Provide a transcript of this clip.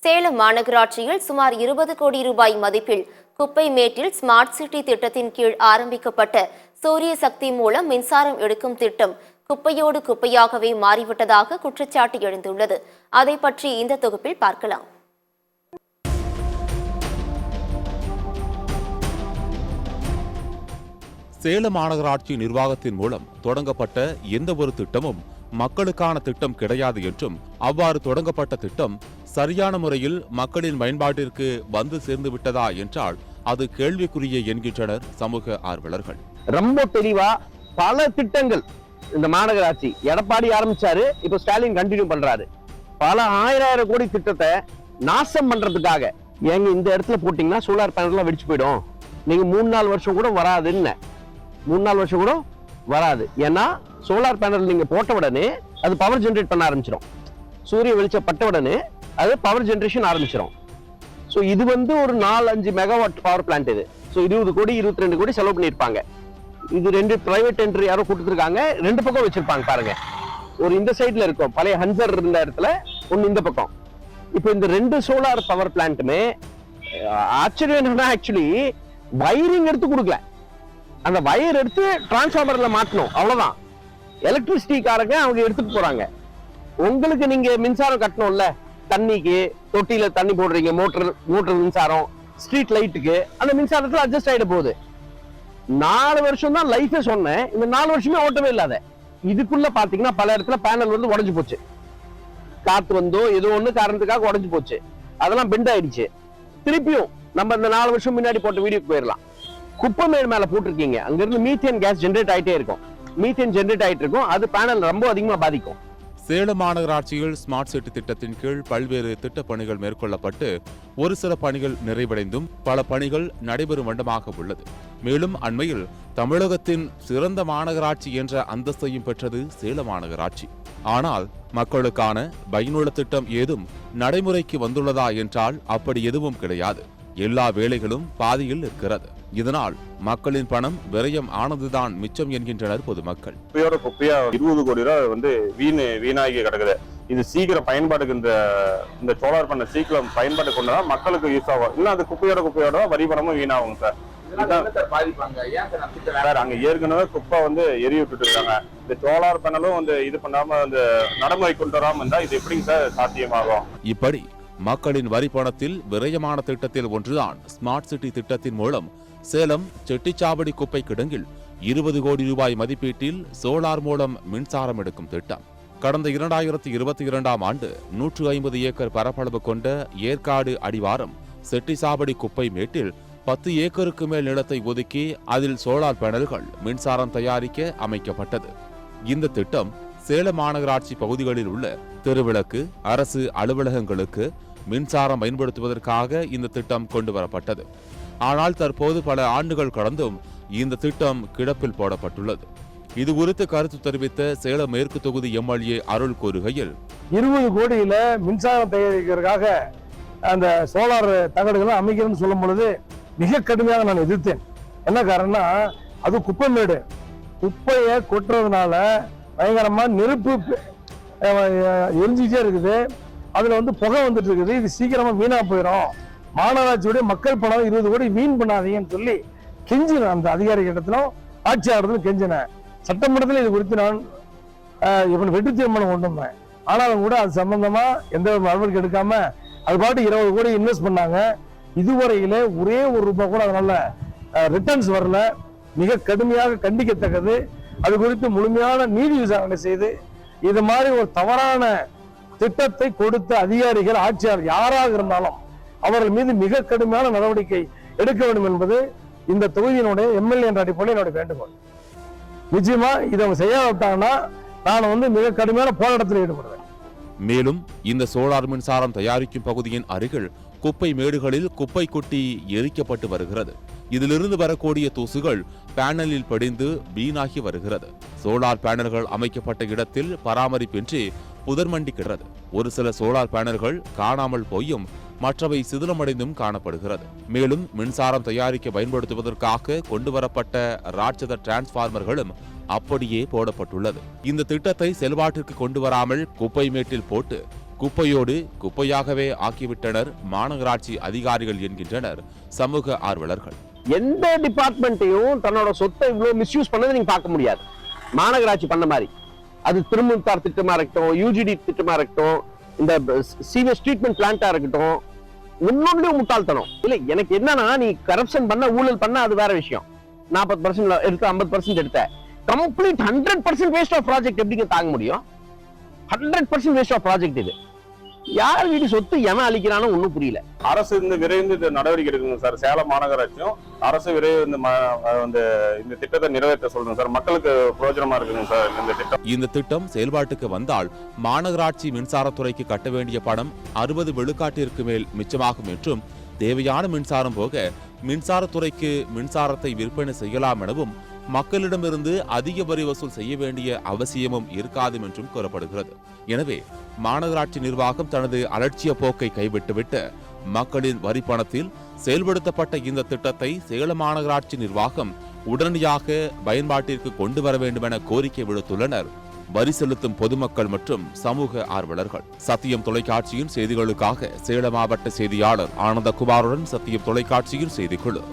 சேலம் மாநகராட்சியில் சுமார் 20 கோடி ரூபாய் மதிப்பில் குப்பை மேட்டில் ஸ்மார்ட் சிட்டி திட்டத்தின் கீழ் ஆரம்பிக்கப்பட்ட சூரிய சக்தி மூலம் மின்சாரம் எடுக்கும் திட்டம் குப்பையோடு குப்பையாகவே மாறிவிட்டதாக குற்றச்சாட்டு எழுந்துள்ளது. அதை பற்றி இந்த தொகுப்பில் பார்க்கலாம். சேலம் மாநகராட்சி நிர்வாகத்தின் மூலம் தொடங்கப்பட்ட எந்த ஒரு திட்டமும் மக்களுக்கான திட்டம் கிடையாது என்றும், அவ்வாறு தொடங்கப்பட்ட திட்டம் சரியான முறையில் மக்களின் பயன்பாட்டிற்கு வந்து சேர்ந்து விட்டதா என்றால் அது கேள்விக்குரிய என்கின்றனர் சமூக ஆர்வலர்கள். ரொம்ப தெளிவா பல திட்டங்கள் இந்த மாநகராட்சி எடப்பாடி ஆரம்பிச்சாரு, இப்ப ஸ்டாலின் கண்டினியூ பண்றாரு. பல ஆயிரம் கோடி திட்டத்தை நாசம் பண்றதுக்காக எங்க இந்த இடத்துல போட்டீங்கன்னா சோலார் பேனல் வெடிச்சு போயிடும், நீங்க 3-4 வருஷம் கூட வராதுன்னு. 3-4 வருஷம் கூட வராது. ஏன்னா சோலார் பேனல் நீங்க போட்ட உடனே அது பவர் ஜெனரேட் பண்ண ஆரம்பிச்சிடும். சூரிய வெளிச்சம் பட்ட உடனே அது பவர் ஜெனரேஷன் ஆரம்பிச்சிடும். ஸோ இது ஒரு 4-5 மெகாவாட் பவர் பிளான்ட். இது 20 கோடி 22 கோடி செலவு பண்ணியிருப்பாங்க. இது 2 பிரைவேட் டெண்டர் யாரோ கொடுத்துருக்காங்க, 2 பக்கம் வச்சிருப்பாங்க பாருங்க. ஒரு இந்த சைட்ல இருக்கும் பழைய ஹன்சர் இருந்த இடத்துல, ஒன்னு இந்த பக்கம். இப்போ இந்த 2 சோலார் பவர் பிளான்ட்டுமே ஆச்சரியம் என்னன்னா, ஆக்சுவலி வயரிங் எடுத்து கொடுக்கல, அந்த வயர் எடுத்து டிரான்ஸ்ஃபார்மர்ல மாட்டணும், அவ்வளவுதான். எலக்ட்ரிசிட்டிக்காரங்க அவங்க எடுத்துட்டு போறாங்க. உங்களுக்கு நீங்க மின்சாரம் கட்டணும்ல, தண்ணிக்கு தொட்டியில தண்ணி போடுறீங்க, மோட்டர் மின்சாரம், ஸ்ட்ரீட் லைட்டுக்கு, அந்த மின்சாரத்துல அட்ஜஸ்ட் ஆயிட போகுது. 4 வருஷம் தான் லைஃபே சொன்னேன், இந்த 4 வருஷமே ஓட்டவே இல்லாத. இதுக்குள்ள பாத்தீங்கன்னா பல இடத்துல பேனல் உடைஞ்சு போச்சு, காத்து வந்தோ ஏதோ ஒண்ணு காரணத்துக்காக உடைஞ்சு போச்சு, அதெல்லாம் பெண்ட் ஆயிடுச்சு. திருப்பியும் நம்ம இந்த 4 வருஷம் முன்னாடி போட்ட வீடியோக்கு போயிடலாம். குப்பை மேல போட்டிருக்கீங்க, அங்க இருந்து மீத்தேன் கேஸ் ஜெனரேட் ஆயிட்டே இருக்கும், மீத்தேன் ஜெனரேட் ஆயிட்டு இருக்கும், அது பேனல் ரொம்ப அதிகமா பாதிக்கும். சேலம் மாநகராட்சியில் ஸ்மார்ட் சிட்டி திட்டத்தின் கீழ் பல்வேறு திட்டப் பணிகள் மேற்கொள்ளப்பட்டு ஒரு சில பணிகள் நிறைவடைந்தும் பல பணிகள் நடைபெறும் வண்ணமாக உள்ளது. மேலும் அண்மையில் தமிழகத்தின் சிறந்த மாநகராட்சி என்ற அந்தஸ்தையும் பெற்றது சேலம் மாநகராட்சி. ஆனால் மக்களுக்கான பயனுள்ள திட்டம் ஏதும் நடைமுறைக்கு வந்துள்ளதா என்றால் அப்படி எதுவும் கிடையாது. எல்லா வேலைகளும் பாதியில் இருக்கிறது. இதனால் மக்களின் பணம் விரயம் ஆனதுதான் மிச்சம் என்கின்றனர் பொதுமக்கள். குப்பையா 20 கோடி ரூபாய் வீணாகி கிடக்குது. இது சீக்கிரம் பயன்பாட்டுக்கு இந்த சோலார் பண்ண சீக்கிரம் பயன்பாடு கொண்டுதான் மக்களுக்கு யூஸ் ஆகும். இல்ல அது குப்பையோட வரி பணமும் வீணாகும் சார். சார் அங்க ஏற்கனவே குப்பை எரி விட்டுட்டு இருக்காங்க. இந்த சோலார் பேனலும் இது பண்ணாம அந்த நடைமுறை கொண்டு வராம இருந்தா இது எப்படி சார் சாத்தியமாகும்? இப்படி மக்களின் வரி பணத்தில் விரயமான திட்டத்தில் ஒன்றுதான் ஸ்மார்ட் சிட்டி திட்டத்தின் மூலம் சேலம் செட்டிச்சாவடி குப்பை கிடங்கில் 20 கோடி ரூபாய் மதிப்பீட்டில் சோலார் மூலம் மின்சாரம் எடுக்கும் திட்டம். கடந்த 2022ஆம் ஆண்டு 150 ஏக்கர் பரப்பளவு கொண்ட ஏற்காடு அடிவாரம் செட்டிச்சாவடி குப்பை மேட்டில் 10 ஏக்கருக்கு மேல் நிலத்தை ஒதுக்கி அதில் சோலார் பேனல்கள் மின்சாரம் தயாரிக்க அமைக்கப்பட்டது. இந்த திட்டம் சேலம் மாநகராட்சி பகுதிகளில் உள்ள தெருவிளக்கு, அரசு அலுவலகங்களுக்கு மின்சாரம் பயன்படுத்துவதற்காக இந்த திட்டம் கொண்டு வரப்பட்டது. ஆனால் தற்போது பல ஆண்டுகள் கடந்தும் இந்த திட்டம் கிடப்பில் போடப்பட்டுள்ளது. இது குறித்து கருத்து தெரிவித்த சேலம் மேற்கு தொகுதி எம்எல்ஏ அருள் கூறுகையில், 20 கோடியில மின்சாரம் தயாரிக்கிறதுக்காக அந்த சோலார் தகடுகளை அமைக்கணும்னு சொல்லும் பொழுது மிக கடுமையாக நான் எதிர்த்தேன். என்ன காரணம்னா, அது குப்பை மேடு, குப்பையை கொட்டுறதுனால பயங்கரமா நெருப்பு எரிஞ்சிட்டே இருக்குது, அதுல புகை வந்துட்டு இருக்குது, இது சீக்கிரமா வீணா போயிடும், மாநகராட்சியுடைய மக்கள் பணம் 20 கோடி வீண் பண்ணாதீங்கன்னு சொல்லி கெஞ்சினேன். அந்த அதிகாரி இடத்திலும் ஆட்சியாளர்களும் கெஞ்சினேன். சட்டமன்றத்தில் இது குறித்து நான் வெற்றி தீர்மானம் கொண்டு வந்தேன். ஆனாலும் கூட அது சம்பந்தமா எந்த ஒரு நடவடிக்கை எடுக்காம அது பாட்டு 20 கோடி இன்வெஸ்ட் பண்ணாங்க. இதுவரையிலே ஒரே ₹1 கூட அதனால ரிட்டர்ன்ஸ் வரல. மிக கடுமையாக கண்டிக்கத்தக்கது. அது குறித்து முழுமையான நீதி விசாரணை செய்து இது மாதிரி ஒரு தவறான திட்டத்தை கொடுத்த அதிகாரிகள், ஆட்சியாளர் யாராக இருந்தாலும் அவர்கள் மீது மிக கடுமையான நடவடிக்கை எடுக்க வேண்டும் என்பது இந்த தொகுதியினுடைய எம்எல்ஏ என்ற அடிப்படையில் என்னுடைய வேண்டுகோள். நிச்சயமா இதை அவங்க செய்யாவிட்டாங்கன்னா நான் மிக கடுமையான போராட்டத்தில் ஈடுபடுவேன். மேலும் இந்த சோலார் மின்சாரம் தயாரிக்கும் பகுதியின் அருகில் குப்பை மேடுகளில் குப்பை கொட்டி எரிக்கப்பட்டு வருகிறது. இதிலிருந்து வரக்கூடிய தூசுகள் பேனலில் படிந்து வீணாகி வருகிறது. சோலார் பேனல்கள் அமைக்கப்பட்ட இடத்தில் பராமரிப்பின்றி புதர்மண்டி கிடக்கிறது. ஒரு சில சோலார் பேனல்கள் காணாமல் போயும் மற்றவை சிதிலமடைந்தும் காணப்படுகிறது. மேலும் மின்சாரம் தயாரிக்க பயன்படுத்துவதற்காக கொண்டுவரப்பட்ட ராட்சத டிரான்ஸ்பார்மர்களும் அப்படியே போடப்பட்டுள்ளது. இந்த திட்டத்தை செல்வாட்டிற்கு கொண்டு வராமல் குப்பை மேட்டில் போட்டு குப்பையோடு குப்பையாகவே ஆக்கிவிட்டனர் மாநகராட்சி அதிகாரிகள் என்கின்றனர் சமூக ஆர்வலர்கள். எந்த டிபார்ட்மெண்ட்டையும் தன்னோட சொத்தை இவ்வளவு மிஸ்யூஸ் பண்ணதை நீங்க பார்க்க முடியாது. மாநகராட்சி பண்ண மாதிரி, அது திருமுத்தார் திட்டமா இருக்கட்டும், யூஜிடி திட்டமா இருக்கட்டும், இந்த சீவேஜ் ட்ரீட்மெண்ட் பிளான்ட்டா இருக்கட்டும், ஒன்னொன்னும் முட்டாள்தனம் இல்ல. எனக்கு என்னன்னா, நீ கரப்ஷன் பண்ண, ஊழல் பண்ண, அது வேற விஷயம். 40% எடுத்த 50% எடுத்த கம்ப்ளீட் 100% வேஸ்ட் ஆஃப் ப்ராஜெக்ட் எப்படிங்க தாங்க முடியும்? 100% வேஸ்ட் ஆஃப் ப்ராஜெக்ட் இது. யார் வீடு சொத்து எவன் அழிக்கிறானோ ஒன்னும் புரியல. அரசு விரைந்து நடவடிக்கை எடுக்குங்க சார். சேலம் மாநகராட்சியும் அரசு விரைவு இந்த திட்டத்தை நிறைவேற்ற சொல்லுங்க சார். மக்களுக்கு பிரயோஜனமா இருக்குங்க சார் இந்த திட்டம். இந்த திட்டம் செயல்பாட்டுக்கு வந்தால் மாநகராட்சி மின்சாரத்துறைக்கு கட்ட வேண்டிய பணம் 60 விழுக்காட்டிற்கு மேல் மிச்சமாகும் என்றும், தேவையான மின்சாரம் போக மின்சாரத்துறைக்கு மின்சாரத்தை விற்பனை செய்யலாம் எனவும், மக்களிடமிருந்து அதிக வரி வசூல் செய்ய வேண்டிய அவசியமும் இருக்காது என்றும் கூறப்படுகிறது. எனவே மாநகராட்சி நிர்வாகம் தனது அலட்சிய போக்கை கைவிட்டுவிட்டு மக்களின் வரி பணத்தில் செயல்படுத்தப்பட்ட இந்த திட்டத்தை சேலம் மாநகராட்சி நிர்வாகம் உடனடியாக பயன்பாட்டிற்கு கொண்டு வர வேண்டும் என கோரிக்கை விடுத்துள்ளனர் வரி செலுத்தும் பொதுமக்கள் மற்றும் சமூக ஆர்வலர்கள். சத்தியம் தொலைக்காட்சியின் செய்திகளுக்காக சேலம் மாவட்ட செய்தியாளர் ஆனந்தகுமாருடன் சத்தியம் தொலைக்காட்சியின் செய்திக்குழு.